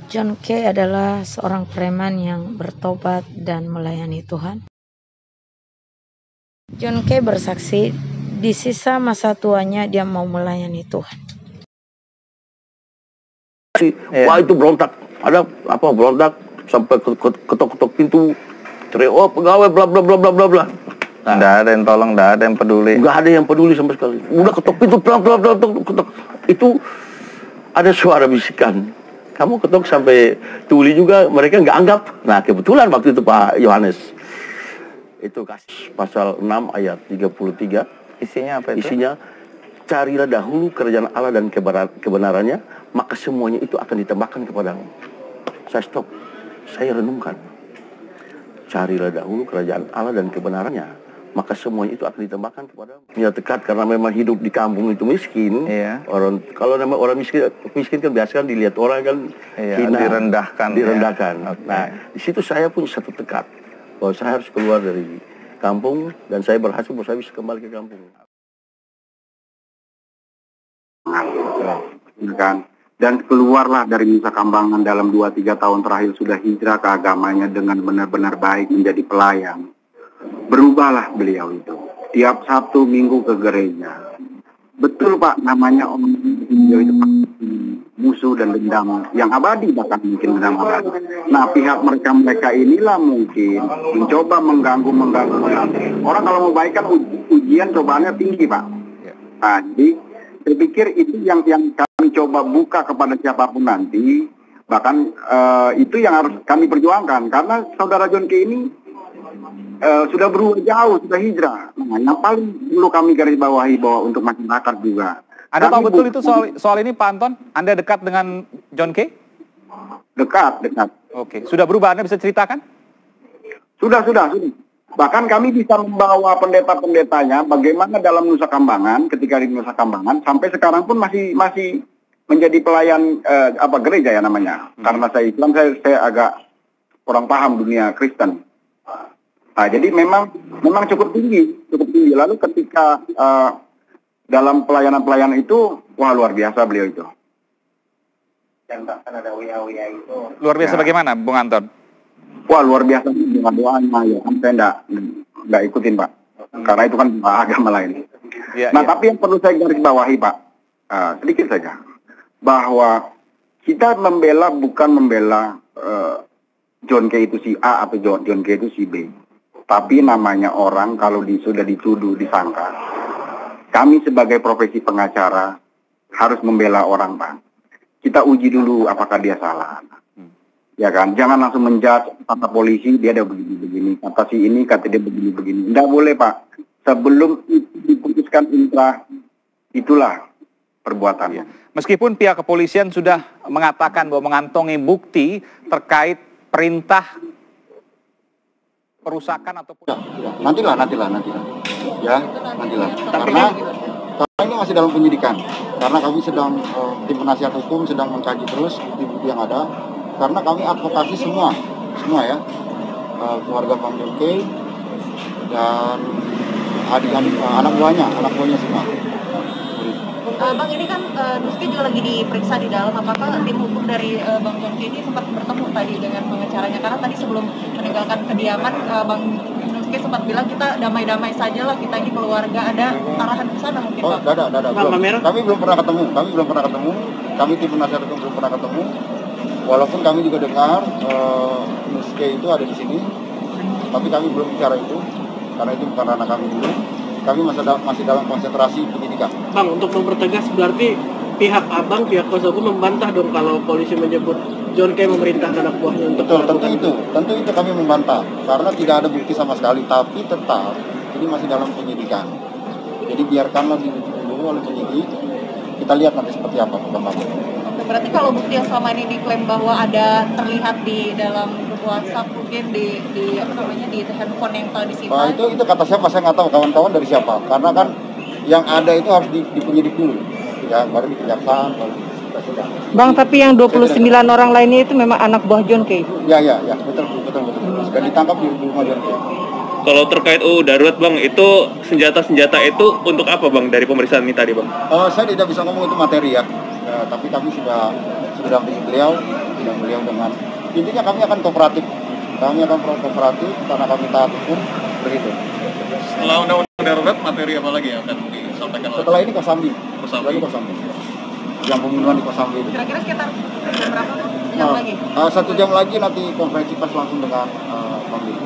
John Kay adalah seorang preman yang bertobat dan melayani Tuhan. John Kay bersaksi, di sisa masa tuanya dia mau melayani Tuhan. Wah, itu berontak. Ada apa berontak sampai ketok-ketok pintu. Teriak, oh pegawai bla bla bla bla bla bla. Nah, nggak ada yang tolong, nggak ada yang peduli. Nggak ada yang peduli sama sekali. Udah ketok pintu, pelan pelan pelan ketok. Itu ada suara bisikan. Kamu ketok sampai tuli juga, mereka nggak anggap. Nah, kebetulan waktu itu Pak Yohanes itu kasih pasal 6 ayat 33. Isinya apa itu? Isinya, carilah dahulu kerajaan Allah dan kebenarannya, maka semuanya itu akan ditambahkan kepadamu. Saya stop, saya renungkan. Carilah dahulu kerajaan Allah dan kebenarannya, maka semuanya itu akan ditambahkan kepadamu. Ya dekat, karena memang hidup di kampung itu miskin. Iya. Kalau nama orang miskin kan biasa kan dilihat orang kan hina, direndahkan. Direndahkan. Ya. Okay. Nah, di situ saya pun satu tekad bahwa saya harus keluar dari kampung, dan saya berhasil bahwa saya bisa kembali ke kampung. Kan? Dan keluarlah dari Nusa Kambangan dalam 2-3 tahun terakhir sudah hijrah ke agamanya dengan benar-benar baik menjadi pelayan. Berubahlah beliau itu. Tiap Sabtu Minggu ke gereja. Betul Pak, namanya Om beliau itu musuh dan dendam yang abadi, bahkan mungkin dendam abadi. Nah, pihak mereka inilah mungkin mencoba mengganggu. Orang kalau mau baik kan ujian cobaannya tinggi Pak. Nah, jadi saya pikir itu yang kami coba buka kepada siapapun nanti, bahkan itu yang harus kami perjuangkan, karena saudara John Kay ini sudah berubah jauh, sudah hijrah. Nah, yang paling perlu kami garis bawahi bahwa untuk masyarakat juga. Anda tahu betul itu soal ini Pak Anton? Anda dekat dengan John Kay? Dekat. Oke, sudah berubah, Anda bisa ceritakan? Sudah. Bahkan kami bisa membawa pendeta-pendetanya bagaimana dalam Nusa Kambangan, ketika di Nusa Kambangan, sampai sekarang pun masih menjadi pelayan gereja ya namanya. Karena saya Islam, saya agak kurang paham dunia Kristen. Nah, jadi memang cukup tinggi. Lalu ketika dalam pelayanan itu, wah luar biasa beliau itu. Dan bahkan ada WA itu. Luar biasa bagaimana, Bung Anton? Wah luar biasa dengan doanya ya. Saya enggak ikutin Pak. Karena itu kan agama lain. Tapi yang perlu saya garis bawahi Pak, sedikit saja, bahwa kita bukan membela John Kay itu si A atau John Kay itu si B. Tapi namanya orang kalau sudah dituduh, disangka, kami sebagai profesi pengacara harus membela orang Pak. Kita uji dulu apakah dia salah. Ya kan, jangan langsung menjudge, kata polisi dia ada begini-begini, kata si ini kata dia begini-begini. Tidak boleh Pak. Sebelum diputuskan inkrah, itulah perbuatannya. Meskipun pihak kepolisian sudah mengatakan bahwa mengantongi bukti terkait perintah perusakan ataupun nantilah. Ya, nantilah. Karena ini masih dalam penyidikan. Karena kami sedang tim penasihat hukum sedang mengkaji terus bukti-bukti yang ada. Karena kami advokasi semua ya, keluarga Bang John Kay dan anak buahnya semua. Bang, ini kan Nuski juga lagi diperiksa di dalam. Apakah tim hukum dari Bang John Kay ini sempat bertemu tadi dengan pengacaranya? Karena tadi sebelum meninggalkan kediaman, Bang Nuski sempat bilang kita damai-damai saja lah, kita ini keluarga. Ada arahan ke sana mungkin Bang? Ada. Kami belum pernah ketemu. Kami tim penasihat hukum belum pernah ketemu. Walaupun kami juga dengar Nuski itu ada di sini, tapi kami belum bicara itu, karena itu bukan ranah kami dulu. Kami masih dalam konsentrasi penyidikan. Bang, untuk mempertegas berarti pihak kuasa hukum membantah dong kalau polisi menyebut John Kay memerintahkan anak buahnya untuk tentu itu kami membantah, karena tidak ada bukti sama sekali, tapi tetap ini masih dalam penyidikan. Jadi biarkanlah dulu oleh penyidik, kita lihat nanti seperti apa perkembangannya. Berarti kalau bukti yang selama ini diklaim bahwa ada terlihat di dalam grup WhatsApp, mungkin di handphone yang telah disimpan. Itu kata siapa saya nggak tahu, kawan-kawan dari siapa. Karena kan yang ada itu harus di penyidik dulu, ya, baru di kejaksaan, baru sudah. Bang, tapi yang 29 orang lainnya itu memang anak buah John Kay? Ya, betul. Sudah ditangkap di rumah John Kay. Kalau terkait darurat Bang, itu senjata-senjata itu untuk apa Bang dari pemeriksaan ini tadi Bang? Saya tidak bisa ngomong itu materi ya. Tapi kami sudah mendampingi beliau dengan intinya kami akan kooperatif. Kami akan kooperatif karena kami taat hukum, begitu. Setelah undang-undang darurat, materi apa lagi yang akan disampaikan? Setelah ini Kosambi. Yang pembunuhan di Kosambi itu. Kira-kira sekitar jam berapa? Jam lagi? 1 jam lagi nanti konferensi pers langsung dengan Bang Didi.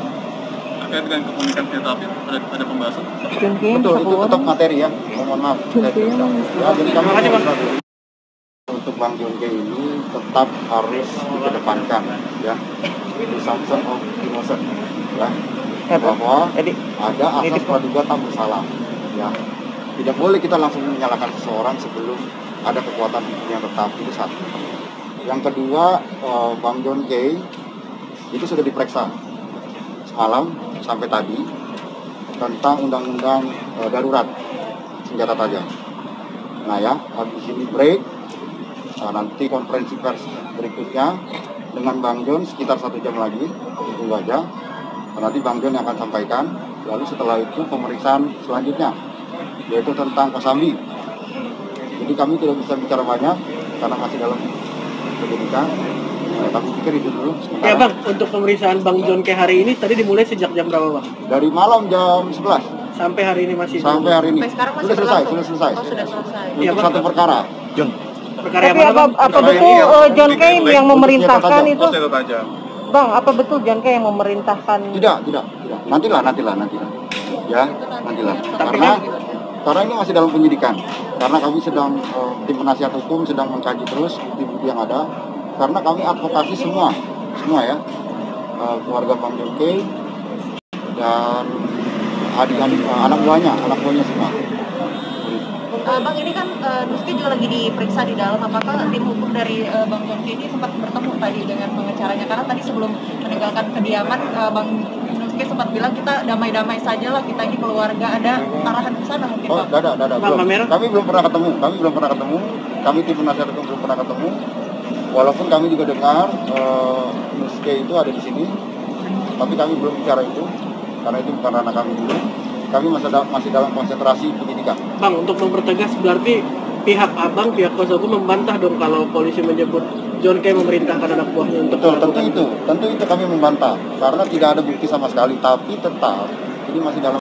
Terkait dengan kepemilikan senjata api, ada pembahasan? Betul, itu tetap materi ya. Mohon maaf. Ya, jadi kami untuk Bang John K ini tetap harus dikedepankan ya. Presumption of innocent ya. Bahwa ada asas praduga tak bersalah ya. Tidak boleh kita langsung menyalahkan seseorang sebelum ada kekuatan yang tetap, itu satu. Yang kedua, Bang John K itu sudah diperiksa semalam sampai tadi tentang undang-undang darurat senjata tajam. Nah ya, habis ini break, nanti konferensi pers berikutnya dengan Bang John sekitar 1 jam lagi, tunggu aja. Nanti Bang John yang akan sampaikan, lalu setelah itu pemeriksaan selanjutnya, yaitu tentang Kosambi. Jadi kami tidak bisa bicara banyak karena masih dalam penyidikan. Kami pikir itu dulu. Ya Bang, untuk pemeriksaan Bang John K hari ini tadi dimulai sejak jam berapa Bang? Dari malam jam 11. Sampai hari ini masih? Sampai hari ini. Sudah selesai. Oh, sudah selesai. Untuk satu perkara. John. Perkara yang mana Bang? Apa betul John K yang memerintahkan itu? Bang, apa betul John K yang memerintahkan? Tidak. Nantilah. Ya, nantilah. Karena ini masih dalam penyidikan. Karena kami sedang tim penasihat hukum sedang mengkaji terus bukti-bukti yang ada. Karena kami advokasi semua ya, keluarga Bang John K dan adik-adik anak buahnya semua. Bang, ini kan Nusky juga lagi diperiksa di dalam. Apakah tim hukum dari Bang John K ini sempat bertemu tadi dengan pengacaranya? Karena tadi sebelum meninggalkan kediaman, Bang Nusky sempat bilang kita damai-damai saja lah, kita ini keluarga. Ada arahan ke sana mungkin Bang? Ada. Kami belum pernah ketemu. Kami tim penasihat hukum belum pernah ketemu. Walaupun kami juga dengar Nusky itu ada di sini, tapi kami belum bicara itu karena itu bukan ranah kami dulu. Kami masih dalam konsentrasi penyidikan. Bang, untuk mempertegas berarti pihak abang, pihak kuasa hukum membantah dong kalau polisi menyebut John K memerintahkan anak buahnya untuk tentu itu kami membantah karena tidak ada bukti sama sekali, tapi tetap ini masih dalam